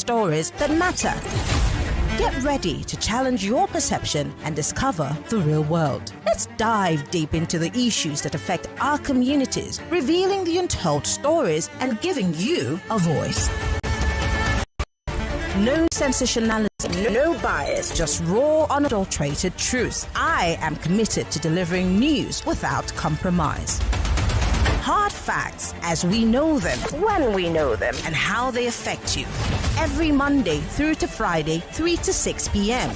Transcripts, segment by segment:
stories that matter. Get ready to challenge your perception and discover the real world. Let's dive deep into the issues that affect our communities, revealing the untold stories and giving you a voice. No sensationalism, no bias, just raw, unadulterated truth. I am committed to delivering news without compromise. Hard facts as we know them, when we know them, and how they affect you. Every Monday through to Friday, 3 to 6 p.m.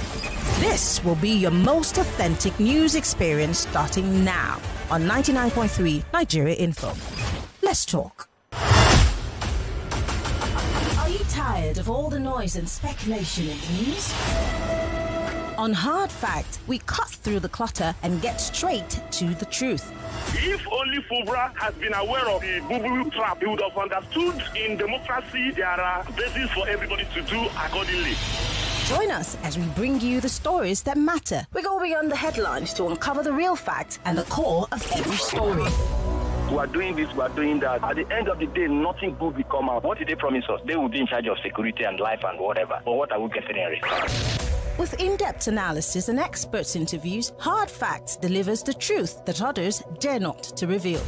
This will be your most authentic news experience starting now on 99.3 Nigeria Info. Let's talk. Are you tired of all the noise and speculation in the news? On Hard Facts, we cut through the clutter and get straight to the truth. If only Fubara has been aware of the boo-boo trap, he would have understood in democracy there are bases for everybody to do accordingly. Join us as we bring you the stories that matter. We go beyond the headlines to uncover the real facts and the core of every story. We are doing this, we are doing that. At the end of the day, nothing good will come out. What did they promise us? They will be in charge of security and life and whatever. But what are we getting in return? With in-depth analysis and experts interviews, Hard Facts delivers the truth that others dare not to reveal.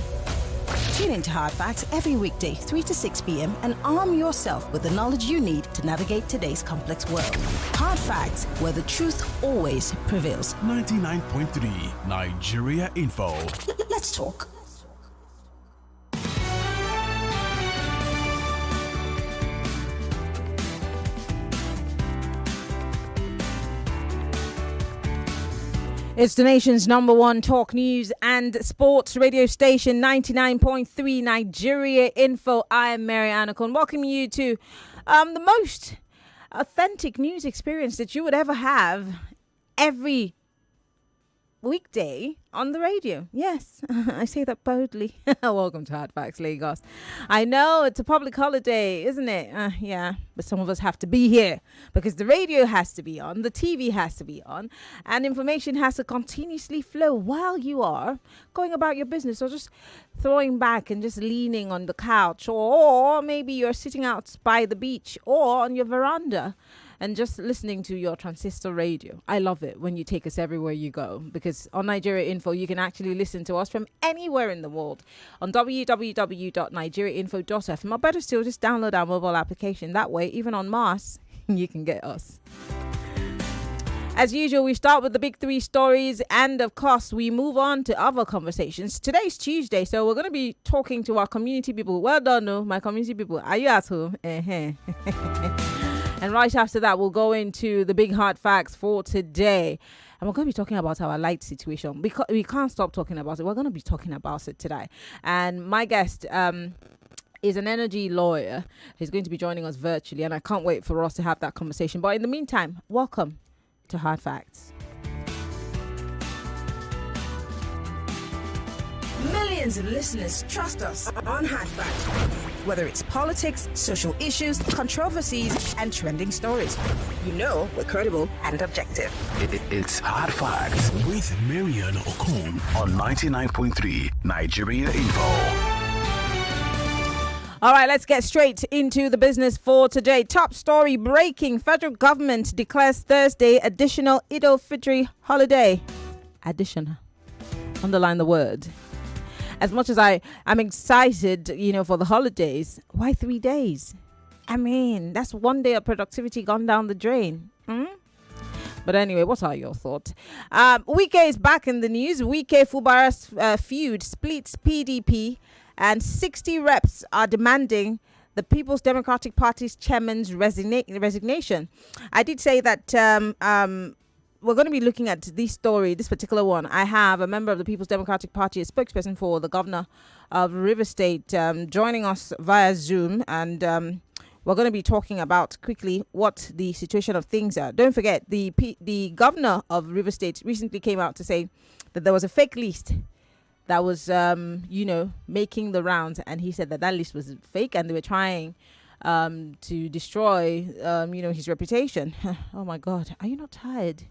Tune into Hard Facts every weekday, 3 to 6 p.m. and arm yourself with the knowledge you need to navigate today's complex world. Hard Facts, where the truth always prevails. 99.3 Nigeria Info. Let's talk. It's the nation's number one talk news and sports radio station, 99.3 Nigeria Info. I am Maryann Okon, welcoming you to the most authentic news experience that you would ever have every weekday on the radio. Yes, I say that boldly. Welcome to Hard Facts, Lagos. I know it's a public holiday, isn't it? Yeah, but some of us have to be here because the radio has to be on, the TV has to be on, and information has to continuously flow while you are going about your business or just throwing back and just leaning on the couch, or maybe you're sitting out by the beach or on your veranda and just listening to your transistor radio. I love it when you take us everywhere you go, because on Nigeria Info, you can actually listen to us from anywhere in the world on www.nigeriainfo.fm, or better still, just download our mobile application. That way, even on Mars, you can get us. As usual, we start with the big three stories, and of course, we move on to other conversations. Today's Tuesday, so we're going to be talking to our community people. Well done, no, my community people. Are you at home? And right after that, we'll go into the big hard facts for today. And we're going to be talking about our light situation. Because we can't stop talking about it. We're going to be talking about it today. And my guest is an energy lawyer. He's going to be joining us virtually. And I can't wait for us to have that conversation. But in the meantime, welcome to Hard Facts. Millions of listeners trust us on Hard Facts. Whether it's politics, social issues, controversies, and trending stories, you know we're credible and objective. It's Hard Facts with Maryann Okon on 99.3 Nigeria Info. All right, let's get straight into the business for today. Top story breaking. Federal government declares Thursday additional Eid al-Fitr holiday. Additional. Underline the word. As much as I'm excited, for the holidays, why 3 days? I mean, that's 1 day of productivity gone down the drain. But anyway, what are your thoughts? Wike is back in the news. Wike Fubara's feud splits PDP, and 60 reps are demanding the People's Democratic Party's chairman's resignation. I did say that we're going to be looking at this particular one. I have a member of the People's Democratic Party, a spokesperson for the governor of River State, joining us via Zoom. And we're going to be talking about quickly what the situation of things are. Don't forget, the governor of River State recently came out to say that there was a fake list that was, making the rounds. And he said that list was fake and they were trying to destroy, his reputation. Oh, my God. Are you not tired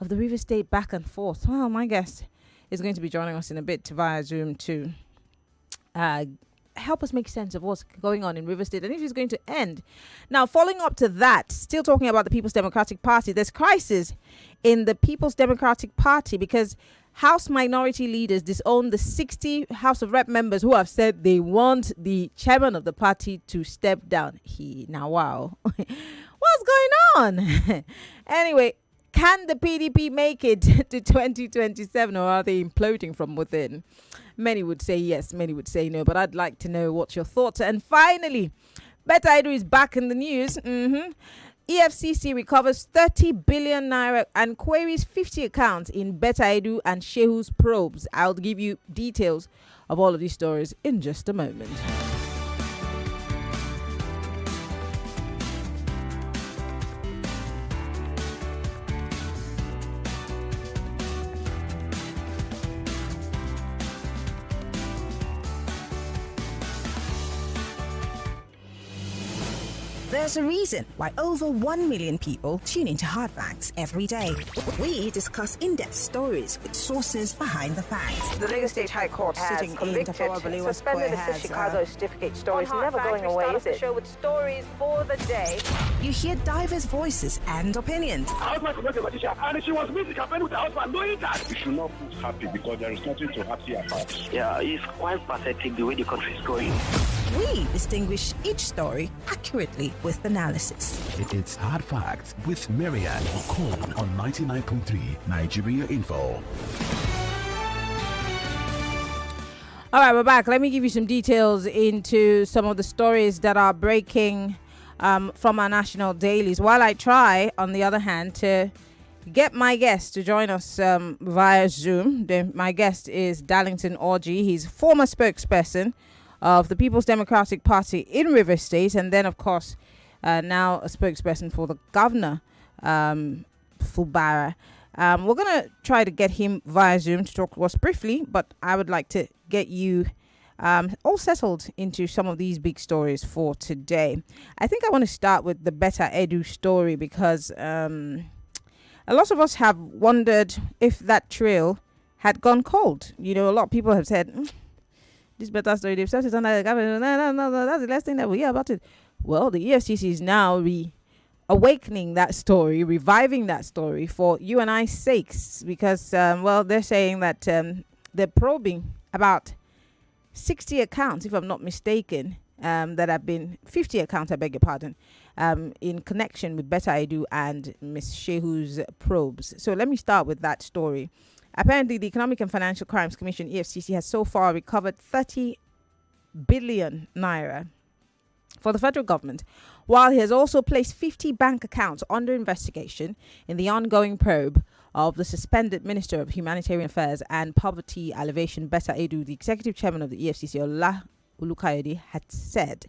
of the River State back and forth? Well, my guest is going to be joining us in a bit via Zoom to help us make sense of what's going on in River State and if it's going to end. Now, following up to that, still talking about the People's Democratic Party, there's crisis in the People's Democratic Party because House minority leaders disown the 60 House of Rep members who have said they want the chairman of the party to step down. Wow. What's going on? Anyway, can the PDP make it to 2027 or are they imploding from within? Many would say yes, many would say no, but I'd like to know what your thoughts are. And finally, Beta Edu is back in the news. EFCC recovers 30 billion naira and queries 50 accounts in Beta Edu and Shehu's probes. I'll give you details of all of these stories in just a moment. There's a reason why over 1 million people tune into Hard Facts every day. We discuss in-depth stories with sources behind the facts. The Lagos State High Court Sitting has convicted, suspended the Chicago certificate story. It's never going away, is it? Show with stories for the day. You hear diverse voices and opinions. And she was meeting campaign with her husband, knowing that. You should not feel happy because there is nothing to happy about. Yeah, it's quite pathetic the way the country is going. We distinguish each story accurately with analysis. It's Hard Facts with Maryann Okon on 99.3 Nigeria Info. All right, we're back. Let me give you some details into some of the stories that are breaking from our national dailies. While I try, on the other hand, to get my guest to join us via Zoom. My guest is Darlington Orji. He's former spokesperson of the People's Democratic Party in River State, and then, of course, now a spokesperson for the governor, Fubara. We're going to try to get him via Zoom to talk to us briefly, but I would like to get you all settled into some of these big stories for today. I think I want to start with the Beta Edu story because a lot of us have wondered if that trail had gone cold. You know, a lot of people have said, this Beta story, they've started under the government. No, that's the last thing that we hear about it. Well, the EFCC is now reawakening that story, reviving that story for you and I's sakes, because, they're saying that they're probing about 60 accounts, if I'm not mistaken, that have been 50 accounts, I beg your pardon, in connection with Beta Edu and Ms. Shehu's probes. So let me start with that story. Apparently, the Economic and Financial Crimes Commission, EFCC, has so far recovered 30 billion naira for the federal government, while he has also placed 50 bank accounts under investigation in the ongoing probe of the suspended Minister of Humanitarian Affairs and Poverty Alleviation, Beta Edu. The executive chairman of the EFCC, Olukayode, had said.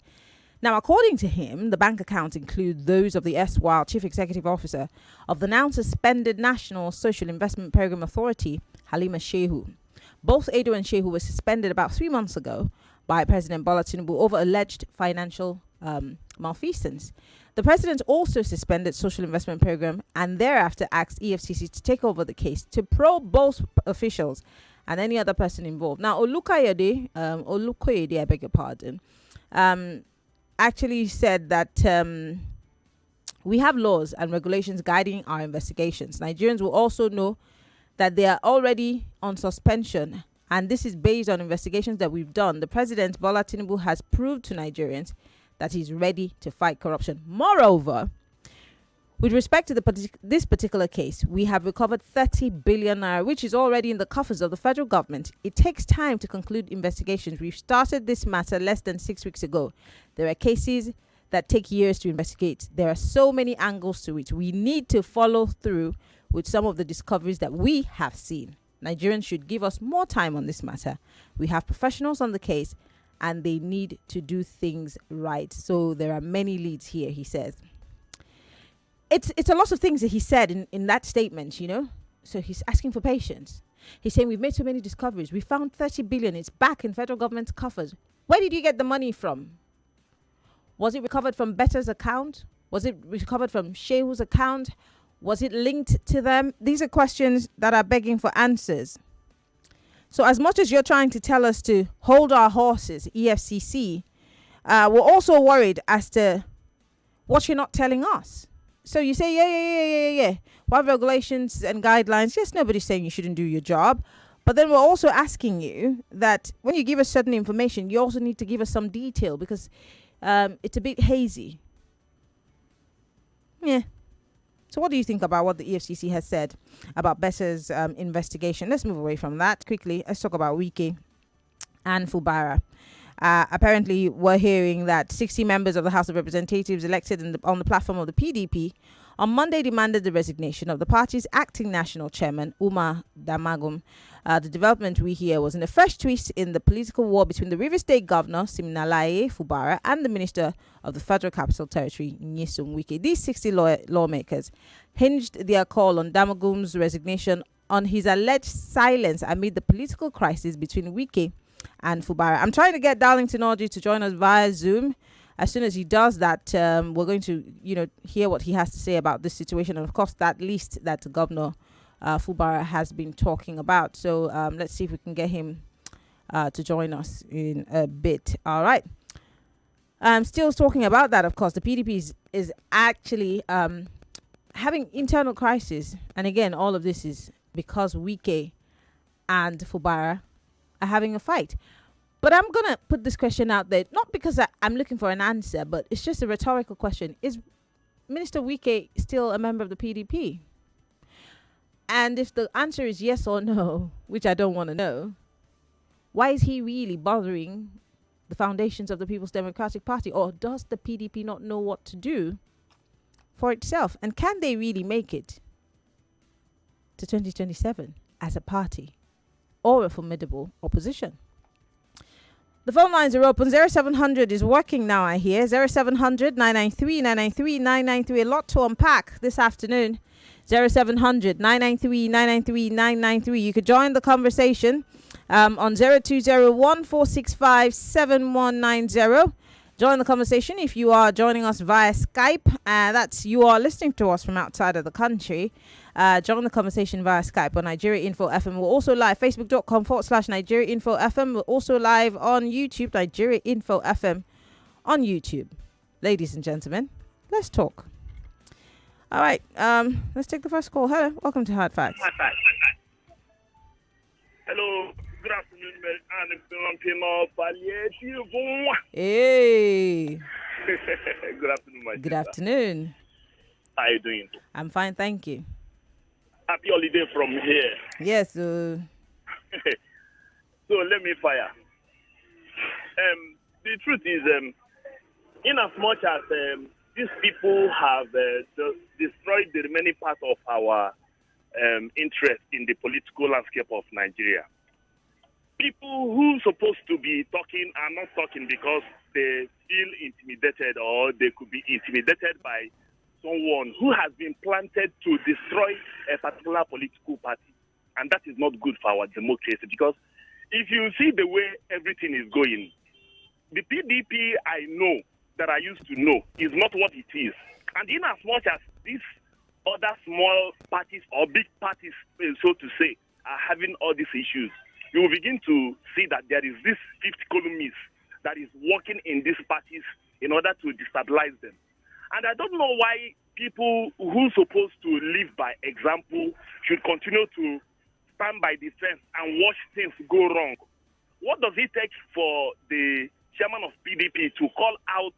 Now, according to him, the bank accounts include those of the erstwhile chief executive officer of the now suspended National Social Investment Program Authority, Halima Shehu. Both Edu and Shehu were suspended about 3 months ago by President Bola Tinubu over alleged financial malfeasance. The president also suspended Social Investment Program and thereafter asked EFCC to take over the case to probe both officials and any other person involved. Now, Olukayode, I beg your pardon, actually said that we have laws and regulations guiding our investigations. Nigerians will also know that they are already on suspension, and this is based on investigations that we've done. The president, Bola Tinubu, has proved to Nigerians that he's ready to fight corruption. Moreover, with respect to this particular case, we have recovered 30 billion naira, which is already in the coffers of the federal government. It takes time to conclude investigations. We've started this matter less than 6 weeks ago. There are cases that take years to investigate. There are so many angles to it. We need to follow through with some of the discoveries that we have seen. Nigerians should give us more time on this matter. We have professionals on the case, and they need to do things right. So there are many leads here, he says. It's a lot of things that he said in that statement, you know. So he's asking for patience. He's saying we've made so many discoveries. We found 30 billion. It's back in federal government's coffers. Where did you get the money from? Was it recovered from Beta's account? Was it recovered from Shehu's account? Was it linked to them? These are questions that are begging for answers. So as much as you're trying to tell us to hold our horses, EFCC, we're also worried as to what you're not telling us. So you say, yeah. We have regulations and guidelines. Yes, nobody's saying you shouldn't do your job. But then we're also asking you that when you give us certain information, you also need to give us some detail because it's a bit hazy. Yeah. So what do you think about what the EFCC has said about Beta's investigation? Let's move away from that quickly. Let's talk about Wike and Fubara. Apparently, we're hearing that 60 members of the House of Representatives elected on the platform of the PDP on Monday demanded the resignation of the party's acting national chairman, Umar Damagum. The development we hear was in a fresh twist in the political war between the Rivers State Governor, Siminalayi Fubara, and the Minister of the Federal Capital Territory, Nyesom Wike. These 60 lawmakers hinged their call on Damagum's resignation on his alleged silence amid the political crisis between Wike and Fubara. I'm trying to get Darlington Orji to join us via Zoom. As soon as he does that, we're going to, hear what he has to say about this situation. And of course, that list that Governor Fubara has been talking about. So let's see if we can get him to join us in a bit. All right. Still talking about that, of course, the PDP is actually having internal crisis. And again, all of this is because Wike and Fubara are having a fight. But I'm going to put this question out there, not because I'm looking for an answer, but it's just a rhetorical question. Is Minister Wike still a member of the PDP? And if the answer is yes or no, which I don't want to know, why is he really bothering the foundations of the People's Democratic Party? Or does the PDP not know what to do for itself? And can they really make it to 2027 as a party or a formidable opposition? The phone lines are open. 0700 is working now, I hear. 0700 993 993 993. A lot to unpack this afternoon. 0700 993 993 993. You could join the conversation on 0201 465 7190. Join the conversation if you are joining us via Skype. That's you are listening to us from outside of the country. Join the conversation via Skype on Nigeria Info FM. We're also live, facebook.com/Nigeria Info FM. We're also live on YouTube, Nigeria Info FM on YouTube. Ladies and gentlemen, let's talk. All right, let's take the first call. Hello, welcome to Hard Facts. Hello, good afternoon, Hey. Good afternoon, my Good sister. afternoon. How are you doing? I'm fine, thank you. Happy holiday from here. Yes. So let me fire. The truth is, in as much as these people have just destroyed the remaining part of our interest in the political landscape of Nigeria, people who are supposed to be talking are not talking because they feel intimidated or they could be intimidated by someone who has been planted to destroy a particular political party. And that is not good for our democracy, because if you see the way everything is going, the PDP I know, that I used to know, is not what it is. And in as much as these other small parties or big parties, so to say, are having all these issues, you will begin to see that there is this fifth columnist that is working in these parties in order to destabilize them. And I don't know why people who are supposed to live by example should continue to stand by the fence and watch things go wrong. What does it take for the chairman of PDP to call out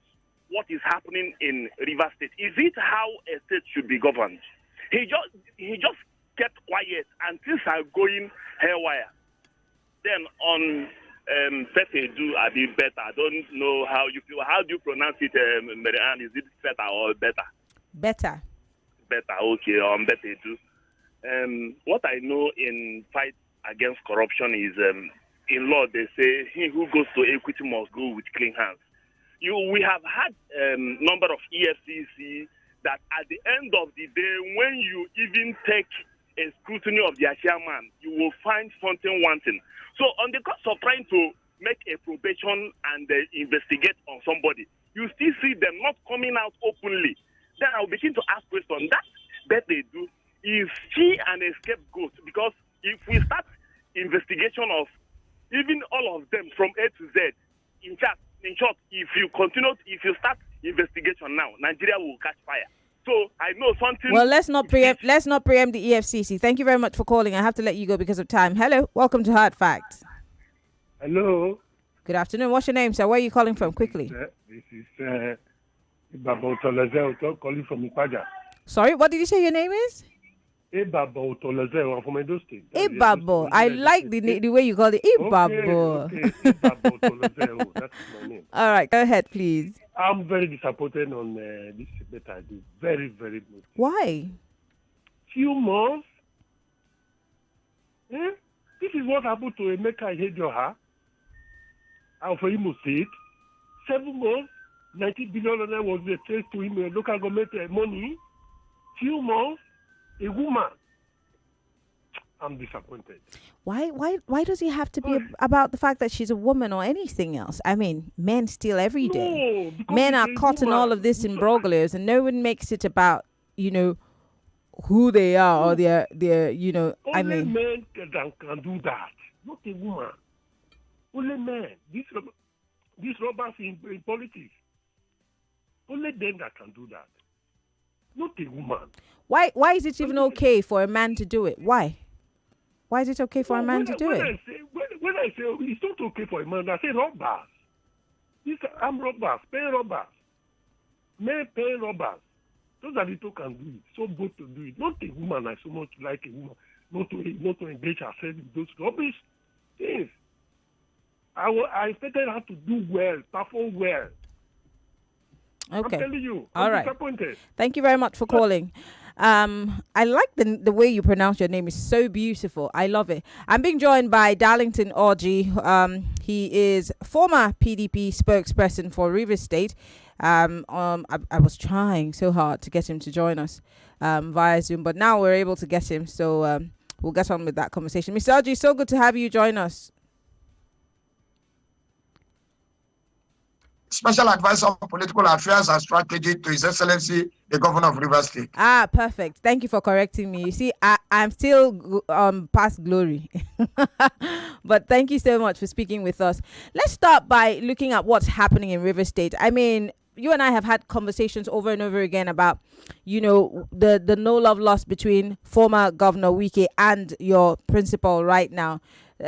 what is happening in Rivers State? Is it how a state should be governed? He just kept quiet and things are going haywire. Then on Beta Edu, I be better. I don't know how do you pronounce it, Maryann? Is it better or better? Better. Better, okay, on Beta Edu. What I know in fight against corruption is, in law, they say, he who goes to equity must go with clean hands. We have had number of EFCC that at the end of the day, when you even take a scrutiny of their chairman, you will find something wanting. So on the course of trying to make a probation and investigate on somebody, you still see them not coming out openly. Then I'll begin to ask questions. That Beta Edu, is she an scapegoat? Because if we start investigation investigation of even all of them from A to Z. In short, if you start investigation now, Nigeria will catch fire. So I know something. Well, let's not preempt the EFCC. Thank you very much for calling. I have to let you go because of time. Hello, welcome to Hard Facts. Hello. Good afternoon. What's your name, sir? Where are you calling from? Quickly. This is Ibabo Toleze calling from Ipaja. Sorry, what did you say your name is? Ibabo Toleze. I'm from Edo State. Ibabo. I like the way you call it. Ibabo. Okay. Ibabo Toleze. That's my name. All right, go ahead, please. I'm very disappointed on this Beta Edu. Very, very good. Why? Few months. This is what happened to Emeka Ihedioha out of Imo State. 7 months, 90 billion was traced to him, local government money. Few months, a woman. I'm disappointed. Why does it have to be about the fact that she's a woman or anything else? I mean, men steal every day. Men are caught in all of this imbroglios, and no one makes it about, who they are or their Only men can do that, not a woman. Only men. These robbers in politics. Only them that can do that, not a woman. Why is it even okay for a man to do it? Why? Why is it okay for a man to do it? When I say it's not okay for a man, I say robbers. These are armed robbers, paying robbers. Men paying robbers. Those are the two can do it. So both to do it. Not a woman. I so much like a woman. Not to engage herself in those rubbish things. I expected her to do well, perform well. Okay. I'm telling you. All I'm right. disappointed. Thank you very much for calling. I like the way you pronounce your name. Is so beautiful. I love it. I'm being joined by Darlington Orji. He is former PDP spokesperson for Rivers State. I was trying so hard to get him to join us via Zoom, but now we're able to get him. So we'll get on with that conversation. Mr. Orji, so good to have you join us. Special Advisor on Political Affairs and Strategy to His Excellency, the Governor of Rivers State. Ah, perfect. Thank you for correcting me. You see, I'm still past glory. But thank you so much for speaking with us. Let's start by looking at what's happening in Rivers State. I mean, you and I have had conversations over and over again about, the no love lost between former Governor Wike and your principal right now.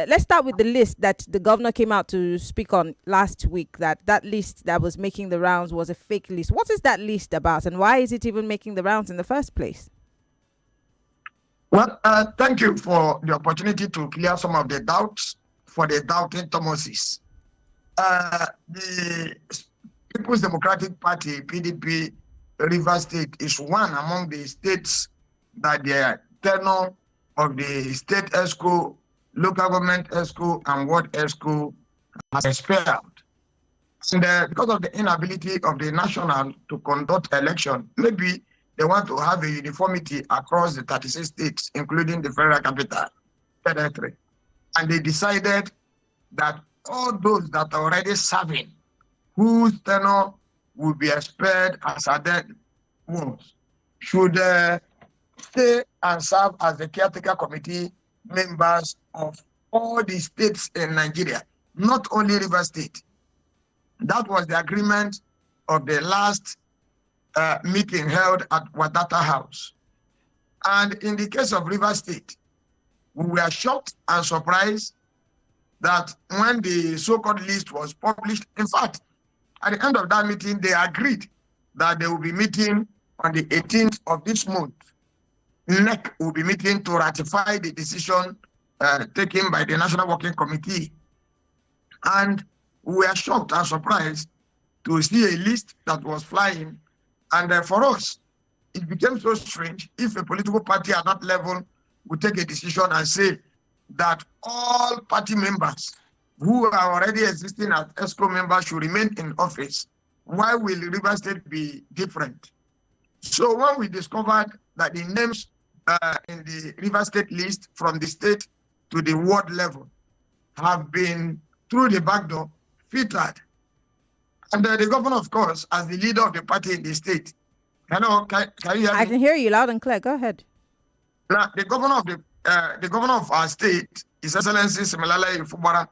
Let's start with the list that the governor came out to speak on last week, that list that was making the rounds was a fake list. What is that list about, and why is it even making the rounds in the first place? Well, thank you for the opportunity to clear some of the doubts for the doubting Thomases. The People's Democratic Party, PDP, Rivers State is one among the states that the tenure of the state ESCO, local government ESCO, and ward ESCO has expired. And because of the inability of the national to conduct election, maybe they want to have a uniformity across the 36 states, including the federal capital, territory. And they decided that all those that are already serving, whose tenure will be expired as a dead ones, should stay and serve as the caretaker committee members of all the states in Nigeria, not only Rivers State. That was the agreement of the last meeting held at Wadata House. And in the case of Rivers State, we were shocked and surprised that when the so-called list was published, in fact, at the end of that meeting, they agreed that they will be meeting on the 18th of this month. NEC will be meeting to ratify the decision taken by the National Working Committee. And we were shocked and surprised to see a list that was flying. And for us, it became so strange if a political party at that level would take a decision and say that all party members who are already existing as ESCO members should remain in office. Why will Rivers State be different? So when we discovered that the names in the Rivers State list from the state to the ward level have been, through the back door, filtered. And the governor, of course, as the leader of the party in the state. Hello, can you hear me? I can hear you loud and clear. Go ahead. Now, the governor of the the governor of our state, His Excellency Fubara,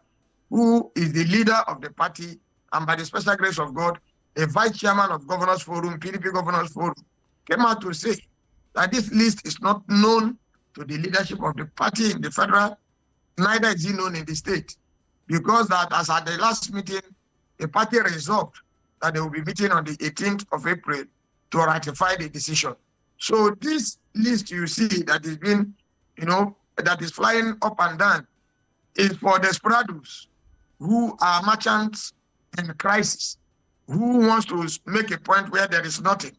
who is the leader of the party, and by the special grace of God, a vice chairman of Governors Forum, PDP Governors Forum, came out to say that this list is not known to the leadership of the party in the federal, neither is it known in the state. Because that, as at the last meeting, the party resolved that they will be meeting on the 18th of April to ratify the decision. So this list you see that is being, that is flying up and down is for desperados who are merchants in crisis, who wants to make a point where there is nothing.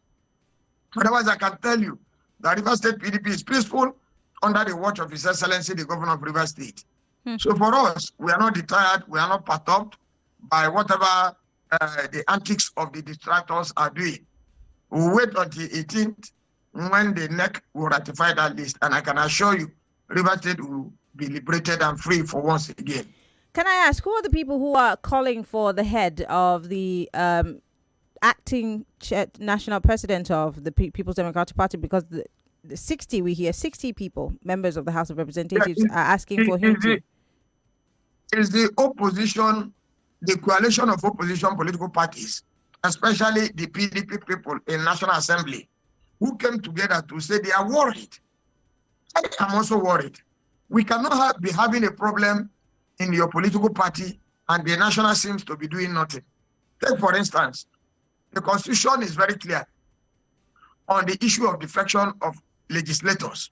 Otherwise, I can tell you that Rivers State PDP is peaceful under the watch of His Excellency, the Governor of Rivers State. So for us, we are not deterred, we are not perturbed by whatever the antics of the distractors are doing. We'll wait until 18th when the NEC will ratify that list, and I can assure you, Rivers State will be liberated and free for once again. Can I ask, who are the people who are calling for the head of the acting national president of the People's Democratic Party? Because the 60 people, members of the House of Representatives, are asking for him to. It's the opposition, the coalition of opposition political parties, especially the PDP people in National Assembly, who came together to say they are worried. I'm also worried. We cannot be having a problem in your political party and the national seems to be doing nothing. Take, for instance, the Constitution is very clear on the issue of defection of legislators.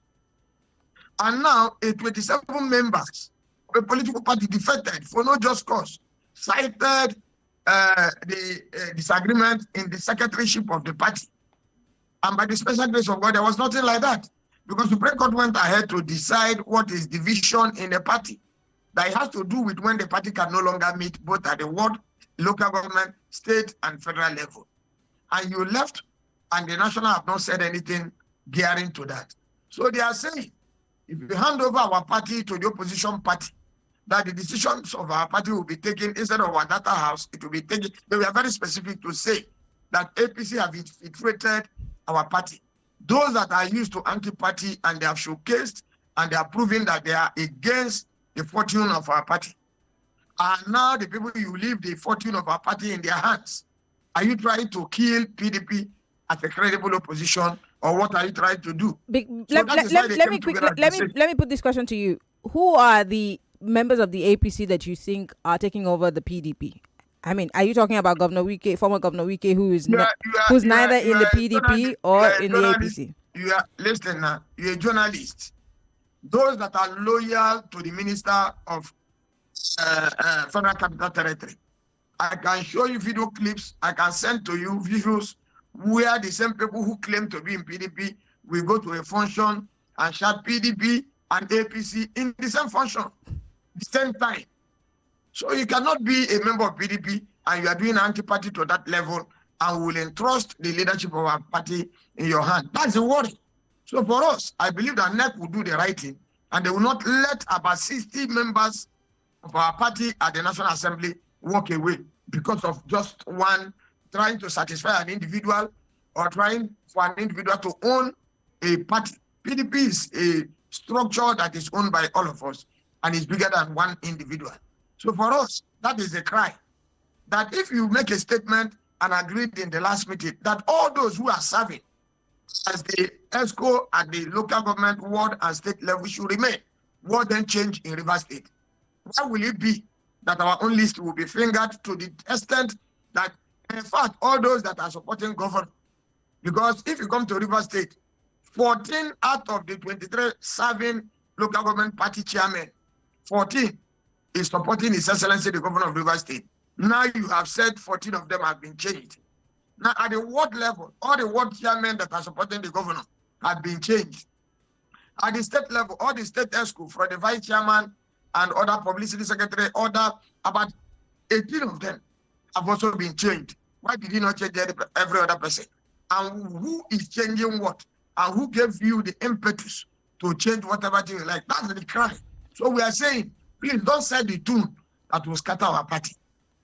And now, 27 members of a political party defected for no just cause, cited the disagreement in the secretaryship of the party. And by the special grace of God, there was nothing like that. Because the Supreme Court went ahead to decide what is division in the party. That it has to do with when the party can no longer meet both at the ward, local government, state, and federal level. And you left, and the national have not said anything gearing to that. So they are saying, if we hand over our party to the opposition party, that the decisions of our party will be taken instead of our data house, it will be taken. They were very specific to say that APC have infiltrated our party. Those that are used to anti-party and they have showcased and they are proving that they are against the fortune of our party. And now the people, you leave the fortune of our party in their hands. Are you trying to kill PDP as a credible opposition, or what are you trying to do? Let me put this question to you. Who are the members of the APC that you think are taking over the PDP? I mean, are you talking about Governor Wike, former Governor Wike, who's neither in the PDP or in the APC? Listen now, you're a journalist. Those that are loyal to the Minister of Federal Capital Territory, I can show you video clips, I can send to you visuals where the same people who claim to be in PDP will go to a function and shout PDP and APC in the same function, the same time. So you cannot be a member of PDP and you are doing anti-party to that level and will entrust the leadership of our party in your hand. That's the worry. So for us, I believe that NEC will do the right thing and they will not let about 60 members of our party at the National Assembly walk away because of just one trying to satisfy an individual or trying for an individual to own a party. PDP is a structure that is owned by all of us and is bigger than one individual. So for us, that is a cry. That if you make a statement and agreed in the last meeting that all those who are serving as the ESCO at the local government, ward and state level should remain, what then change in Rivers State? Why will it be that our own list will be fingered to the extent that, in fact, all those that are supporting government, because if you come to Rivers State, 14 out of the 23 serving local government party chairmen, 14 is supporting His Excellency, the Governor of Rivers State. Now you have said 14 of them have been changed. Now at the ward level, all the ward chairmen that are supporting the governor have been changed. At the state level, all the state ESCO, from the vice chairman and other publicity secretary, about 18 of them have also been changed. Why did he not change every other person? And who is changing what? And who gave you the impetus to change whatever thing you like? That's the cry. So we are saying, please don't set the tune that will scatter our party.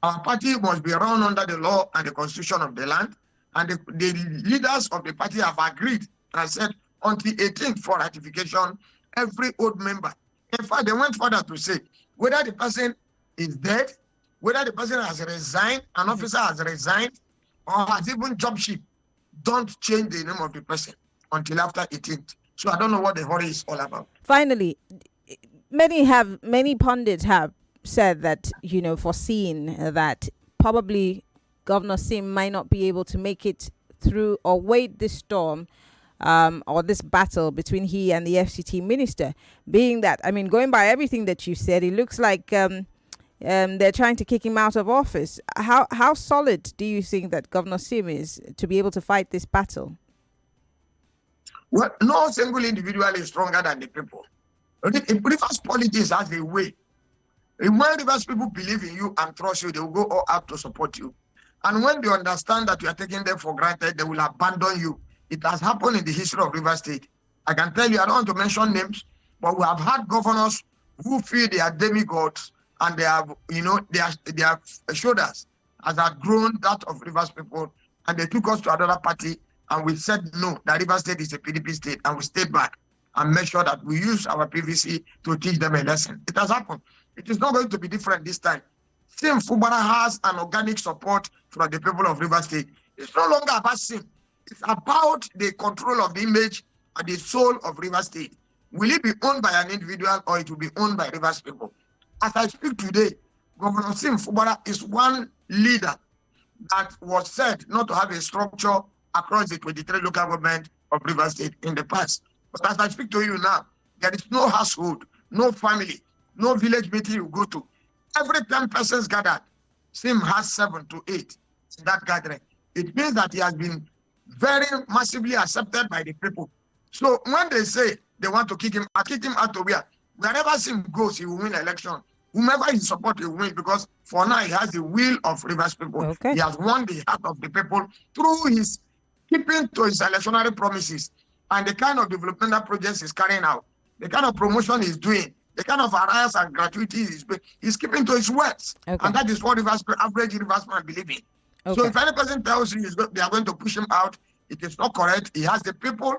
Our party must be run under the law and the constitution of the land. And the leaders of the party have agreed and said until 18th for ratification every old member. In fact, they went further to say whether the person is dead, whether the person has resigned, an officer has resigned, or has even job ship, don't change the name of the person until after 18th. So I don't know what the hurry is all about. Finally, many pundits have said that, foreseen that probably Governor Sim might not be able to make it through or wade this storm or this battle between he and the FCT minister, being that, going by everything that you said, it looks like they're trying to kick him out of office. How solid do you think that Governor Sim is to be able to fight this battle? Well, no single individual is stronger than the people. Rivers politics has a way. When Rivers people believe in you and trust you, they will go all out to support you. And when they understand that you are taking them for granted, they will abandon you. It has happened in the history of Rivers State. I can tell you, I don't want to mention names, but we have had governors who feel they are demigods and they have, their shoulders has outgrown that of Rivers people, and they took us to another party, and we said no, that Rivers State is a PDP state, and we stayed back and make sure that we use our PVC to teach them a lesson. It has happened. It is not going to be different this time. Sim Fubara has an organic support from the people of Rivers State. It's no longer about Sim. It's about the control of the image and the soul of Rivers State. Will it be owned by an individual or it will be owned by Rivers people? As I speak today, Governor Sim Fubara is one leader that was said not to have a structure across the 23 local government of Rivers State in the past. But as I speak to you now, there is no household, no family, no village meeting you go to. Every 10 persons gathered, Sim has 7 to 8 in that gathering. It means that he has been very massively accepted by the people. So when they say they want to kick him out to where? Wherever Sim goes, he will win election. Whomever he supports, he will win, because for now he has the will of Rivers people. Okay. He has won the heart of the people through his keeping to his electionary promises and the kind of developmental projects he's carrying out, the kind of promotion he's doing, the kind of arrears and gratuities he's keeping to his words. Okay. And that is what average Riversman believe in. Okay. So if any person tells you they are going to push him out, it is not correct. He has the people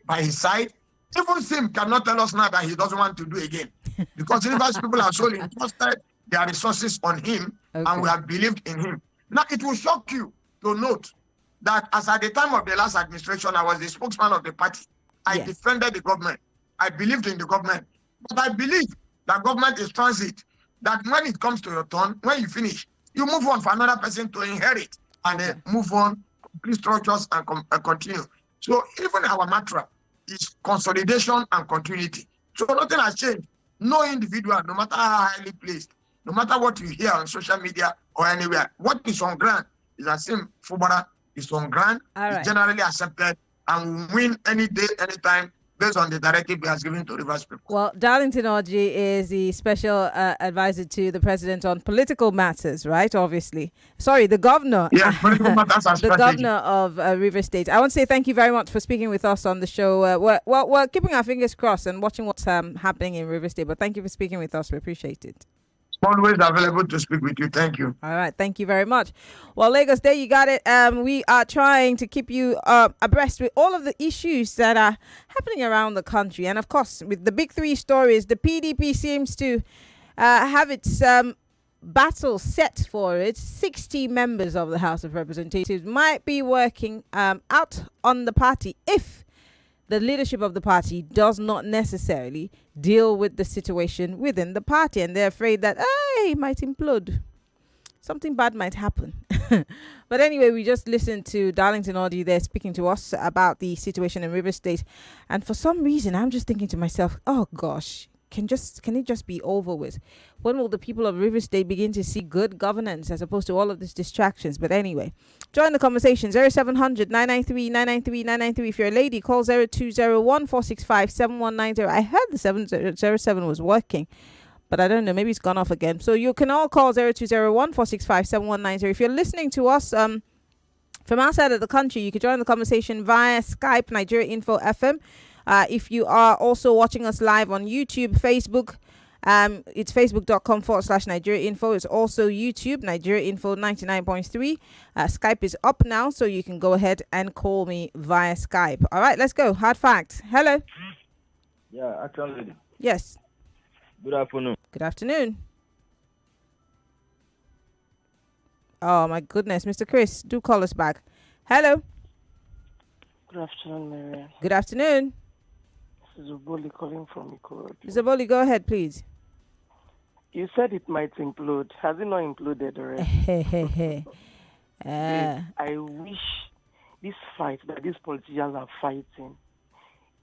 by his side. Even Sim cannot tell us now that he doesn't want to do again, because Rivers people are so entrusted their resources on him, and we have believed in him. Now, it will shock you to note that as at the time of the last administration, I was the spokesman of the party. I defended the government. I believed in the government. But I believe that government is transit, that when it comes to your turn, when you finish, you move on for another person to inherit and then move on, complete structures and continue. So even our mantra is consolidation and continuity. So nothing has changed. No individual, no matter how highly placed, no matter what you hear on social media or anywhere, what is on ground is the same. Fubara is on ground, is generally accepted, and will win any day, anytime, based on the directive he has given to Rivers people. Well, Darlington Orji is the special advisor to the president on political matters, right? Obviously. Sorry, the governor. Yeah, political matters and the governor of Rivers State. I want to say thank you very much for speaking with us on the show. We're keeping our fingers crossed and watching what's happening in Rivers State. But thank you for speaking with us. We appreciate it. Always available to speak with you. Thank you. All right. Thank you very much. Well, Lagos, there you got it. We are trying to keep you abreast with all of the issues that are happening around the country. And of course, with the big three stories, the PDP seems to have its battle set for it. 60 members of the House of Representatives might be working out on the party if the leadership of the party does not necessarily deal with the situation within the party, and they're afraid that it might implode. Something bad might happen. But anyway, we just listened to Darlington Orji there speaking to us about the situation in Rivers State, and for some reason I'm just thinking to myself, oh gosh, can it just be over with? When will the people of Rivers State begin to see good governance as opposed to all of these distractions? But anyway, join the conversation. 0700 993 993 993. If you're a lady, call 0201 465 7190. I heard the 707 was working, but I don't know, maybe it's gone off again. So you can all call 0201 465 7190. If you're listening to us from outside of the country, you can join the conversation via Skype, Nigeria Info FM. If you are also watching us live on YouTube, Facebook, it's facebook.com/Nigeria Info. It's also YouTube, Nigeria Info 99.3. Skype is up now, so you can go ahead and call me via Skype. All right, let's go. Hard facts. Hello. Yeah, actually. Yes. Good afternoon. Good afternoon. Oh my goodness, Mr. Chris, do call us back. Hello. Good afternoon, Maryann. Good afternoon. This is Oboli calling from Ikorodu. Mr. Boli, go ahead, please. You said it might implode. Has it not imploded already? I wish this fight that these politicians are fighting,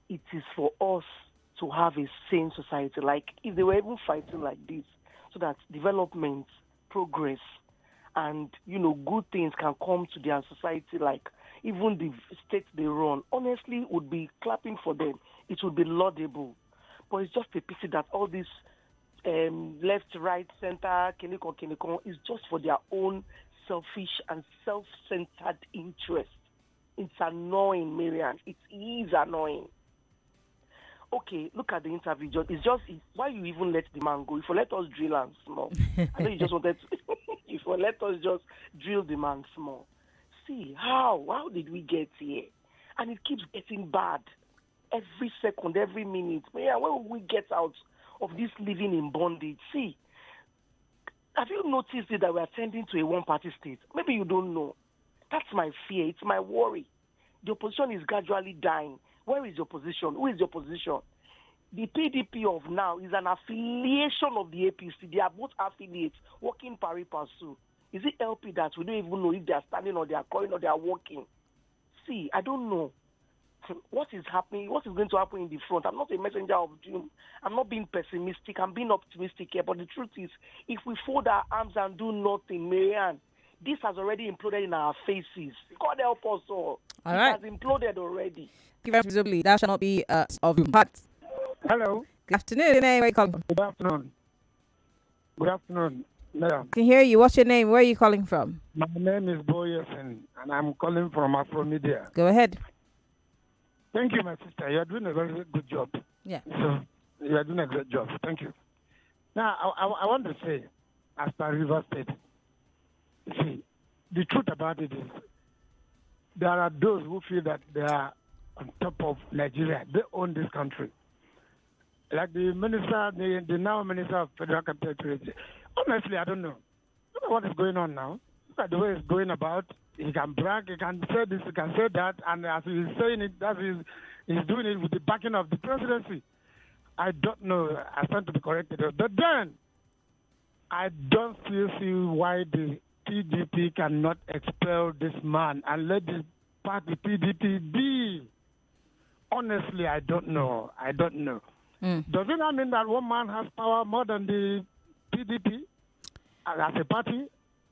it is for us to have a sane society. Like, if they were even fighting like this, so that development, progress, and, good things can come to their society, like even the state they run, honestly, would be clapping for them. It would be laudable. But it's just a pity that all this left, right, center, kinikon is just for their own selfish and self-centered interest. It's annoying, Maryann. It is annoying. Okay, look at the interview. Why you even let the man go? If you let us drill and small. I know you just wanted to. If you let us just drill the man small. See, how did we get here? And it keeps getting bad. Every second, every minute. When will we get out of this living in bondage? See, have you noticed that we're tending to a one-party state? Maybe you don't know. That's my fear. It's my worry. The opposition is gradually dying. Where is your position? Who is your position? The PDP of now is an affiliation of the APC. They are both affiliates working pari passu. Is it LP that we don't even know if they are standing or they are calling or they are walking? See, I don't know. What is happening? What is going to happen in the front? I'm not a messenger of doom. I'm not being pessimistic. I'm being optimistic here. But the truth is, if we fold our arms and do nothing, Maryann, this has already imploded in our faces. God help us all. It has imploded already. Visibly, that shall not be of your heart. Hello. Good afternoon. Your name, where are you calling from? Good afternoon. Good afternoon. Yeah. I can hear you. What's your name? Where are you calling from? My name is Boyerson, and I'm calling from Afromedia. Go ahead. Thank you, my sister. You're doing a very good job. Yeah. So you're doing a great job. Thank you. Now, I want to say, as per River State, see, the truth about it is there are those who feel that they are on top of Nigeria. They own this country. Like the minister, the now minister of Federal Capital Territory. Honestly, I don't know. Look at what is going on now. Look at the way it's going about. He can brag, he can say this, he can say that, and as he's saying it, he's doing it with the backing of the presidency. I don't know. I stand to be corrected. But then, I don't still see why the PDP cannot expel this man and let the party PDP be. Honestly, I don't know. Does it not mean that one man has power more than the PDP as a party?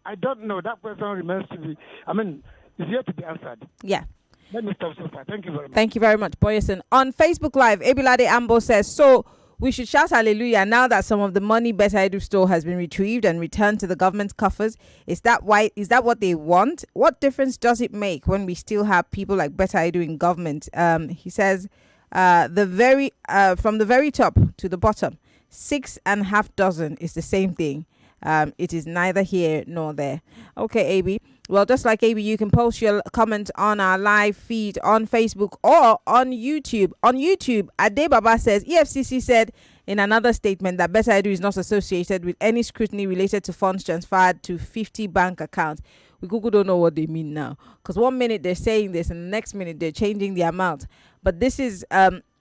I don't know. That question remains to be, it's yet to be answered. Yeah. Let me stop so far. Thank you very much. Thank you very much, Boyerson. On Facebook Live, Ebilade Ambo says, so we should shout hallelujah now that some of the money Beta Edu store has been retrieved and returned to the government's coffers. Is that what they want? What difference does it make when we still have people like Beta Edu in government? He says, from the very top to the bottom, 6.5 dozen is the same thing. It is neither here nor there. Okay, AB. Well, just like AB, you can post your comment on our live feed on Facebook or on YouTube. On YouTube, Adebaba says, EFCC said in another statement that Beta Edu is not associated with any scrutiny related to funds transferred to 50 bank accounts. We Google don't know what they mean now. Because 1 minute they're saying this and the next minute they're changing the amount. But this is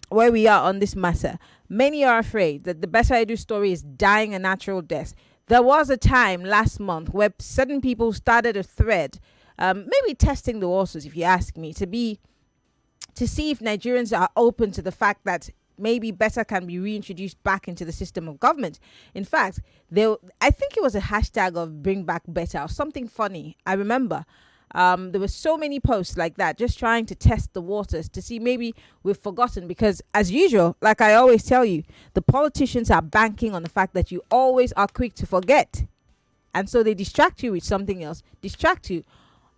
where we are on this matter. Many are afraid that the Beta Edu story is dying a natural death. There was a time last month where certain people started a thread, maybe testing the waters, if you ask me, to see if Nigerians are open to the fact that maybe Beta can be reintroduced back into the system of government. In fact, I think it was a hashtag of bring back Beta or something funny. I remember. There were so many posts like that, just trying to test the waters to see maybe we've forgotten, because as usual, like I always tell you, the politicians are banking on the fact that you always are quick to forget. And so they distract you with something else,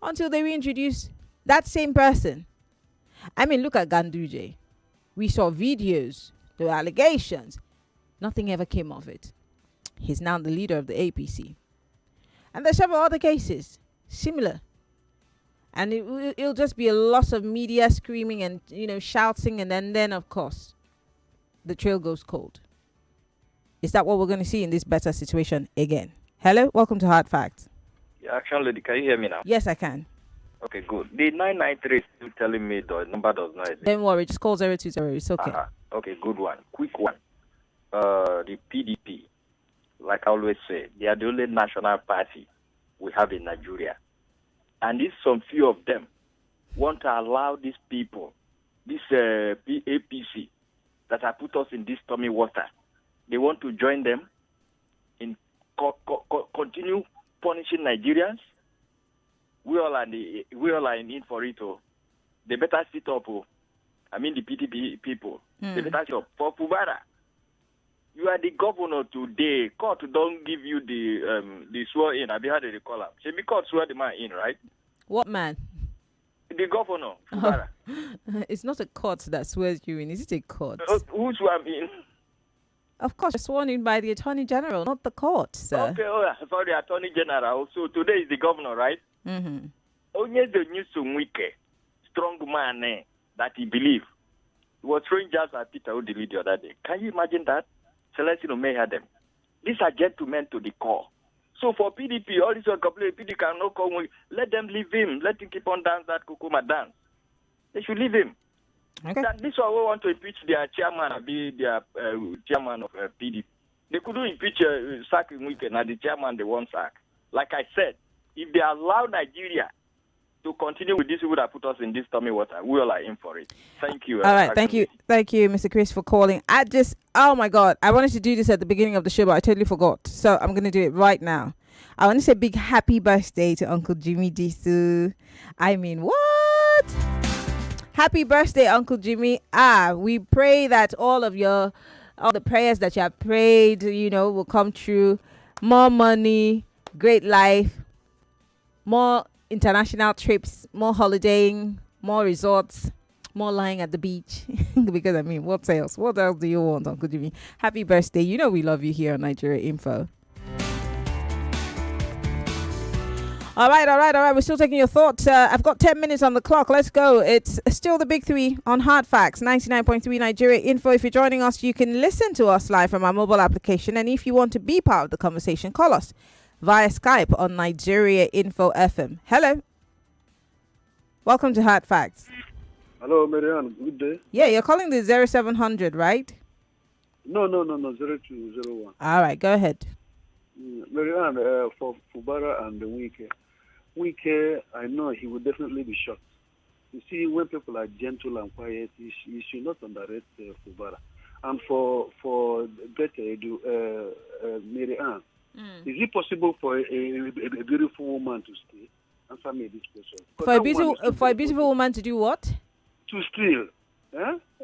until they reintroduce that same person. Look at Ganduje. We saw videos, there were allegations. Nothing ever came of it. He's now the leader of the APC. And there's several other cases similar. And it'll just be a lot of media screaming and, shouting. And then, of course, the trail goes cold. Is that what we're going to see in this better situation again? Hello, welcome to Hard Facts. Yeah, Action Lady, can you hear me now? Yes, I can. Okay, good. The 993 is still telling me the number does not exist. Don't worry, just call 020. It's okay. Okay, good one. Quick one. The PDP, like I always say, they are the only national party we have in Nigeria. And if some few of them want to allow these people, this APC, that have put us in this stormy water, they want to join them in continue punishing Nigerians. We all are in for it. They better sit up. I mean the PDP people. They better sit up. For Fubara, you are the governor today. Court don't give you the swear in. I be how they call him. She be court swear the man in, right? What man? The governor, Fubara. It's not a court that swears you in. Is it a court? Who swear me in? Of course, you're sworn in by the Attorney General, not the court, sir. Okay, sorry, Attorney General. So today is the governor, right? Mm-hmm. Only the news from Wike, strong man that he believed. He was throwing jazz at Peter Odili the other day. Can you imagine that? Celestino may have them. These are gentlemen to the core. So for PDP, all this complaint, PDP cannot come. Let them leave him. Let him keep on dance that Kukuma dance. They should leave him. Okay. This is why we want to impeach their chairman and be their chairman of PDP. They couldn't impeach sack Wike, now the chairman they won't sack. Like I said, if they allow Nigeria to continue with this, who would have put us in this stormy water, we all are in for it. Thank you. All right, thank you, Mr. Chris, for calling. Oh my God, I wanted to do this at the beginning of the show, but I totally forgot. So I'm going to do it right now. I want to say big happy birthday to Uncle Jimmy Disu. I mean, what? Happy birthday, Uncle Jimmy. We pray that all the prayers that you have prayed, will come true. More money, great life, more international trips, more holidaying, more resorts, more lying at the beach. Because, what else? What else do you want, Uncle Jimmy? Happy birthday. We love you here on Nigeria Info. All right. We're still taking your thoughts. I've got 10 minutes on the clock. Let's go. It's still the big three on Hard Facts, 99.3 Nigeria Info. If you're joining us, you can listen to us live from our mobile application. And if you want to be part of the conversation, call us via Skype on Nigeria Info FM. Hello. Welcome to Hard Facts. Hello, Maryann. Good day. Yeah, you're calling the 0700, right? No, 0201. All right, go ahead. Maryann, for Fubara and Wike. Wike, I know he will definitely be shocked. You see, when people are gentle and quiet, you should not underrate Fubara. And for Beta Edu, Maryann, is it possible for a beautiful woman to stay? Answer me this question. For a beautiful woman to do what? To steal.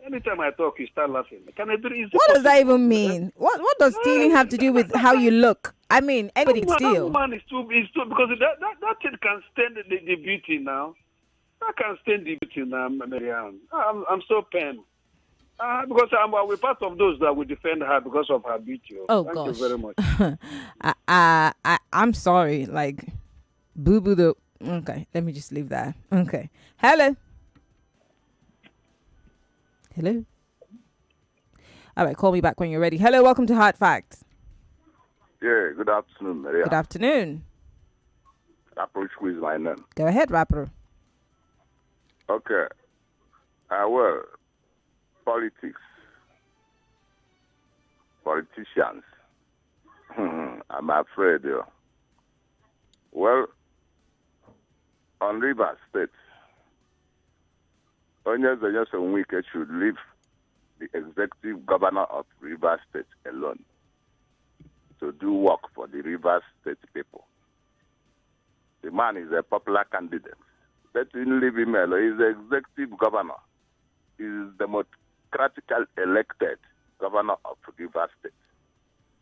Anytime I talk, you start laughing. What does that even mean? What does stealing have to do with how you look? Anybody can steal. That woman is too because that thing can stand the beauty now. That can stand the beauty now, Maryann. I'm so pained. Because we're part of those that will defend her because of her beauty. Thank you very much. I'm sorry. Boo-boo the... Okay, let me just leave that. Okay. Hello. All right, call me back when you're ready. Hello, welcome to Hard Facts. Yeah, good afternoon, Maria. Good afternoon. Rapper is my name. Go ahead, Rapper. Okay. Well, politicians. I'm afraid. Well, on Rivers State, Onyeza Wike should leave the executive governor of Rivers State alone to do work for the Rivers State people. The man is a popular candidate. Let him leave him alone. He's the executive governor. He's democratically elected governor of Rivers State.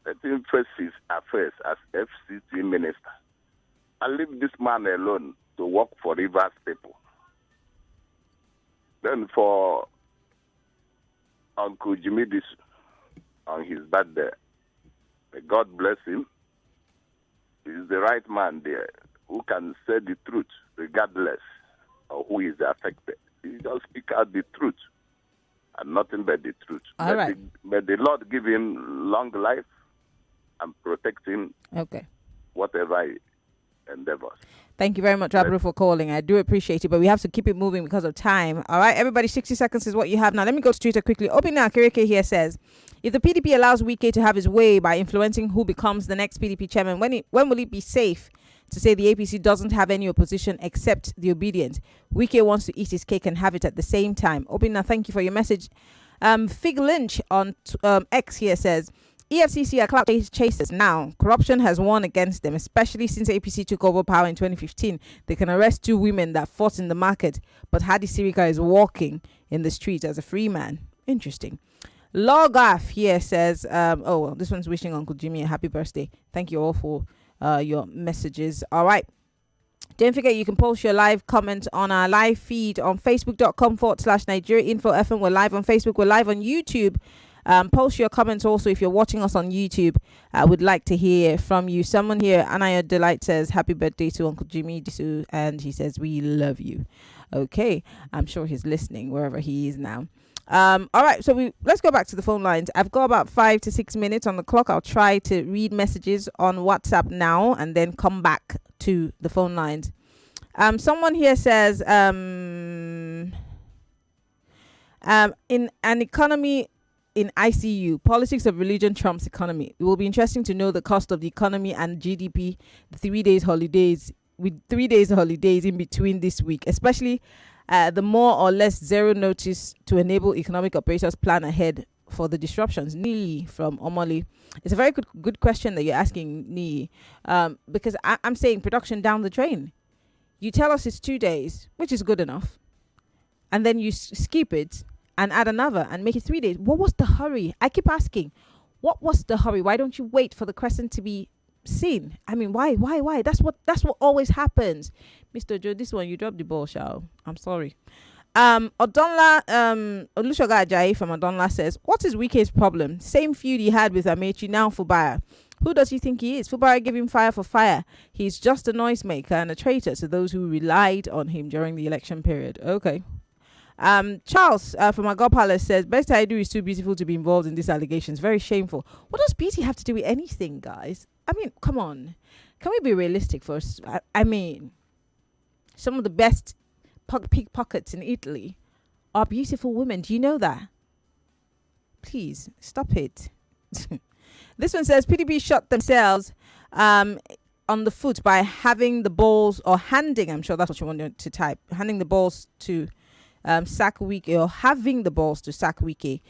Let him face his affairs as FCC minister and leave this man alone to work for Rivers people. Then for Uncle Jimmy this on his birthday, may God bless him. He's the right man there who can say the truth regardless of who is affected. He just speak out the truth and nothing but the truth. All right. May the Lord give him long life and protect him. Okay. Whatever he endeavors. Thank you very much, Abru, for calling. I do appreciate it, but we have to keep it moving because of time. All right, everybody, 60 seconds is what you have now. Let me go to Twitter quickly. Obina Kirike here says, if the PDP allows Wike to have his way by influencing who becomes the next PDP chairman, when will it be safe to say the APC doesn't have any opposition except the obedient? Wike wants to eat his cake and have it at the same time. Obina, thank you for your message. Fig Lynch on X here says, EFCC are clout chasers now. Corruption has won against them, especially since APC took over power in 2015. They can arrest 2 women that fought in the market, but Hadi Sirika is walking in the streets as a free man. Interesting. Logaf here says, this one's wishing Uncle Jimmy a happy birthday. Thank you all for your messages. All right. Don't forget, you can post your live comment on our live feed on facebook.com/Nigeria Info FM. We're live on Facebook. We're live on YouTube. Post your comments also if you're watching us on YouTube. I would like to hear from you. Someone here, Anaya Delight, says happy birthday to Uncle Jimmy Disu, and he says we love you. Okay, I'm sure he's listening wherever he is now. All right, so let's go back to the phone lines. I've got about 5 to 6 minutes on the clock. I'll try to read messages on WhatsApp now and then come back to the phone lines. Someone here says in an economy in ICU, politics of religion trumps economy. It will be interesting to know the cost of the economy and GDP, the 3 days holidays, with 3 days holidays in between this week, especially the more or less zero notice to enable economic operators plan ahead for the disruptions. Nii from Omoli. It's a very good question that you're asking, Nii, because I'm saying production down the drain. You tell us it's 2 days, which is good enough, and then you skip it and add another and make it 3 days. What was the hurry? I keep asking, what was the hurry? Why don't you wait for the crescent to be seen? I mean, why? That's what always happens. Mr. Joe, this one, you dropped the ball, shall I'm sorry. Odonla, Olushoga Ajayi from Odonla says, what is Wike's problem? Same feud he had with Amechi, now Fubara. Who does he think he is? Fubara gave him fire for fire. He's just a noisemaker and a traitor to those who relied on him during the election period. Okay. Charles from Agor Palace says, Beta Edu is too beautiful to be involved in these allegations. Very shameful. What does beauty have to do with anything, guys? I mean, come on. Can we be realistic first? I mean, some of the best pickpockets in Italy are beautiful women. Do you know that? Please, stop it. This one says, PDP shot themselves on the foot by having the balls, or handing, I'm sure that's what you wanted to type, handing the balls to sack Wike, or having the balls to sack Wike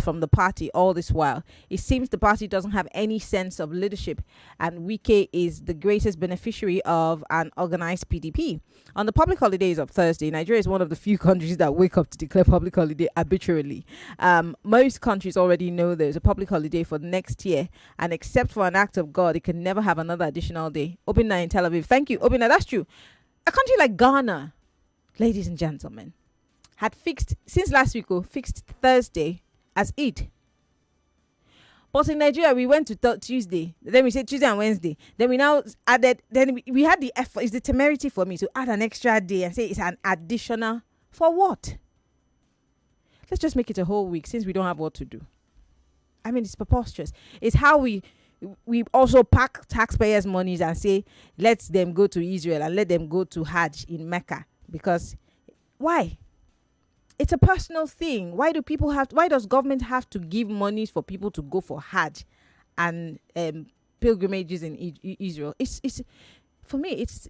from the party all this while. It seems the party doesn't have any sense of leadership, and Wike is the greatest beneficiary of an organized PDP. On the public holidays of Thursday, Nigeria is one of the few countries that wake up to declare public holiday arbitrarily. Most countries already know there's a public holiday for next year, and except for an act of God, it can never have another additional day. Obina in Tel Aviv. Thank you, Obina. That's true. A country like Ghana, ladies and gentlemen, had fixed, since last week, fixed Thursday as Eid. But in Nigeria, we went to Tuesday. Then we said Tuesday and Wednesday. Then we now added, then we had the effort, it's the temerity for me to add an extra day and say it's an additional, for what? Let's just make it a whole week since we don't have what to do. I mean, it's preposterous. It's how we also pack taxpayers' monies and say, let them go to Israel and let them go to Hajj in Mecca. Because, why? It's a personal thing. Why does government have to give money for people to go for Hajj and pilgrimages in Israel? It's for me, it's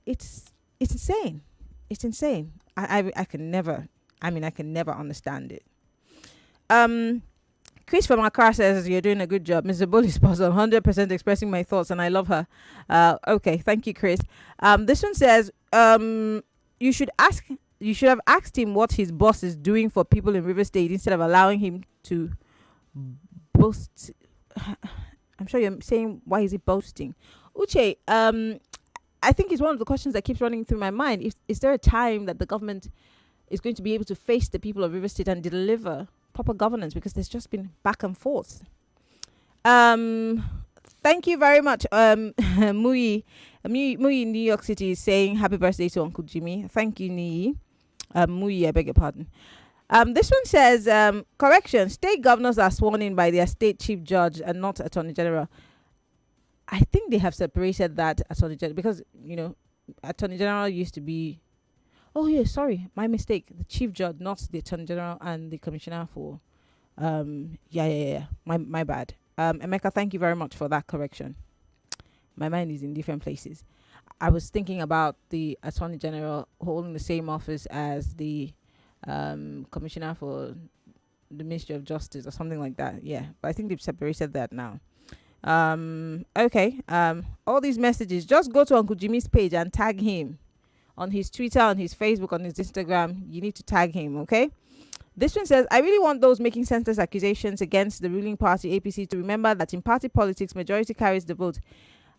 insane. It's insane. I can never understand it. Chris from Accra says, you're doing a good job. Mr. Bull is 100% expressing my thoughts, and I love her. Okay, thank you, Chris. This one says, you should have asked him what his boss is doing for people in River State instead of allowing him to boast. I'm sure you're saying, why is he boasting? Uche, I think it's one of the questions that keeps running through my mind. Is there a time that the government is going to be able to face the people of River State and deliver proper governance? Because there's just been back and forth. Thank you very much. Mui in New York City is saying happy birthday to Uncle Jimmy. Thank you, Nii. Mui, I beg your pardon. This one says, correction, state governors are sworn in by their state chief judge and not attorney general. I think they have separated that attorney general because, attorney general used to be, my mistake. The chief judge, not the attorney general and the commissioner for, my bad. Emeka, thank you very much for that correction. My mind is in different places. I was thinking about the attorney general holding the same office as the commissioner for the Ministry of Justice or something like that. Yeah, but I think they've separated that now. Okay. All these messages, just go to Uncle Jimmy's page and tag him on his Twitter, on his Facebook, on his Instagram. You need to tag him, okay? This one says, I really want those making senseless accusations against the ruling party, APC, to remember that in party politics, majority carries the vote.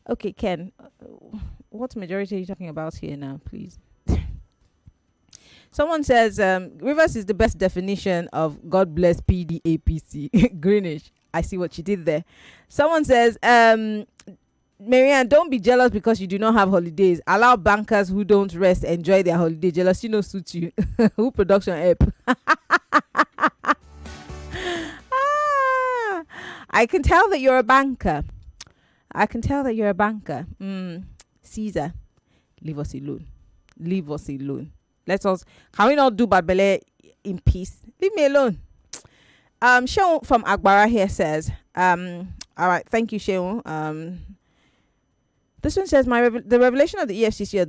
Okay, Ken, what majority are you talking about here now, please? Someone says, Rivers is the best definition of God bless PDAPC. Greenish. I see what you did there. Someone says, Maryann, don't be jealous because you do not have holidays. Allow bankers who don't rest enjoy their holiday. Jealousy no suit you. Who production help? I can tell that you're a banker. Caesar, leave us alone. Can we not do Babele in peace? Leave me alone. Sheon from Agbara here says, all right, thank you, Sheon. This one says, the revelation of the EFCC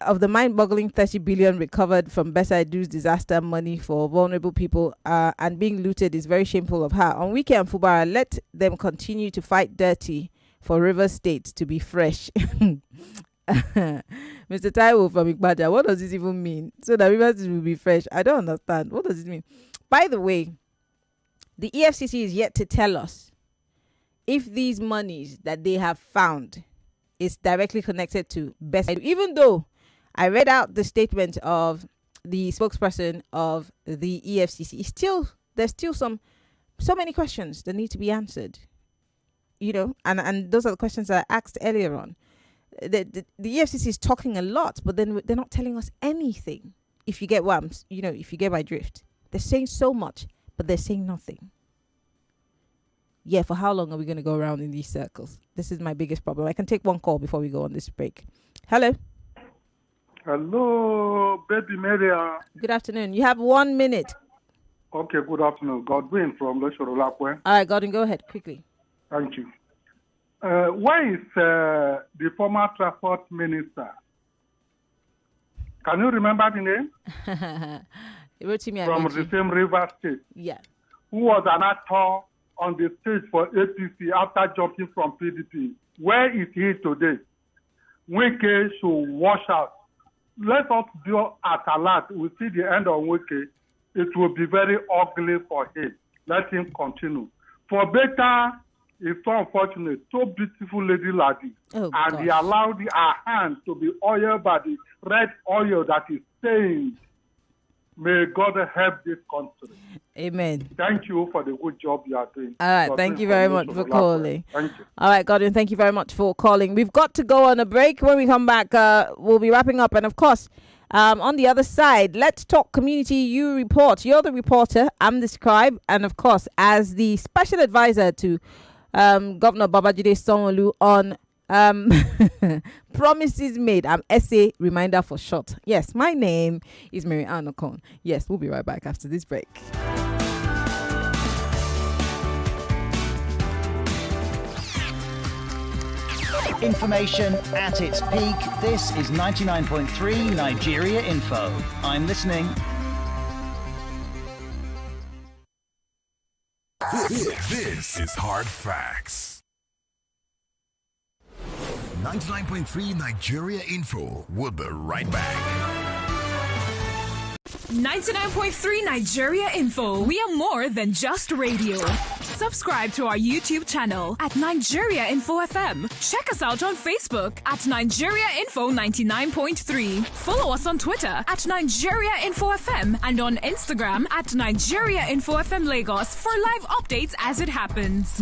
of the mind-boggling 30 billion recovered from Beta Edu's disaster money for vulnerable people and being looted is very shameful of her. On Wike and Fubara, let them continue to fight dirty for Rivers State to be fresh. Mr. Taiwo from Ikbaja, what does this even mean? So that Rivers will be fresh. I don't understand. What does it mean? By the way, the EFCC is yet to tell us if these monies that they have found is directly connected to Beta Edu. Even though I read out the statement of the spokesperson of the EFCC, there's still so many questions that need to be answered. And those are the questions that I asked earlier on. The EFCC is talking a lot, but then they're not telling us anything. If you get if you get my drift, they're saying so much, but they're saying nothing. Yeah, for how long are we going to go around in these circles? This is my biggest problem. I can take one call before we go on this break. Hello. Hello, baby Maryann. Good afternoon. You have 1 minute. Okay, good afternoon. Godwin from Loshorolakwe. All right, Godwin, go ahead quickly. Thank you. Where is the former transport minister? Can you remember the name? From the same River State. Yeah. Who was an actor on the stage for APC after jumping from PDP. Where is he today? Wike should wash out. Let us do at alert. We see the end of Wike. It will be very ugly for him. Let him continue. For Beta, it's so unfortunate. So beautiful lady like this. And he allowed her hand to be oiled by the red oil that is stained. May God help this country. Amen. Thank you for the good job you are doing. All right, thank you very much for calling. Thank you. All right, Godwin, thank you very much for calling. We've got to go on a break. When we come back, we'll be wrapping up. And of course, on the other side, Let's Talk Community, you report. You're the reporter, I'm the scribe. And of course, as the special advisor to Governor Babajide Sanwo-Olu on promises made. I'm essay reminder for short. Yes, my name is Maryann Okon. Yes, we'll be right back after this break. Information at its peak. This is 99.3 Nigeria Info. I'm listening. This is Hard Facts. 99.3 Nigeria Info. We'll be right back. 99.3 Nigeria Info. We are more than just radio. Subscribe to our YouTube channel at Nigeria Info FM. Check us out on Facebook at Nigeria Info 99.3. Follow us on Twitter at Nigeria Info FM and on Instagram at Nigeria Info FM Lagos for live updates as it happens.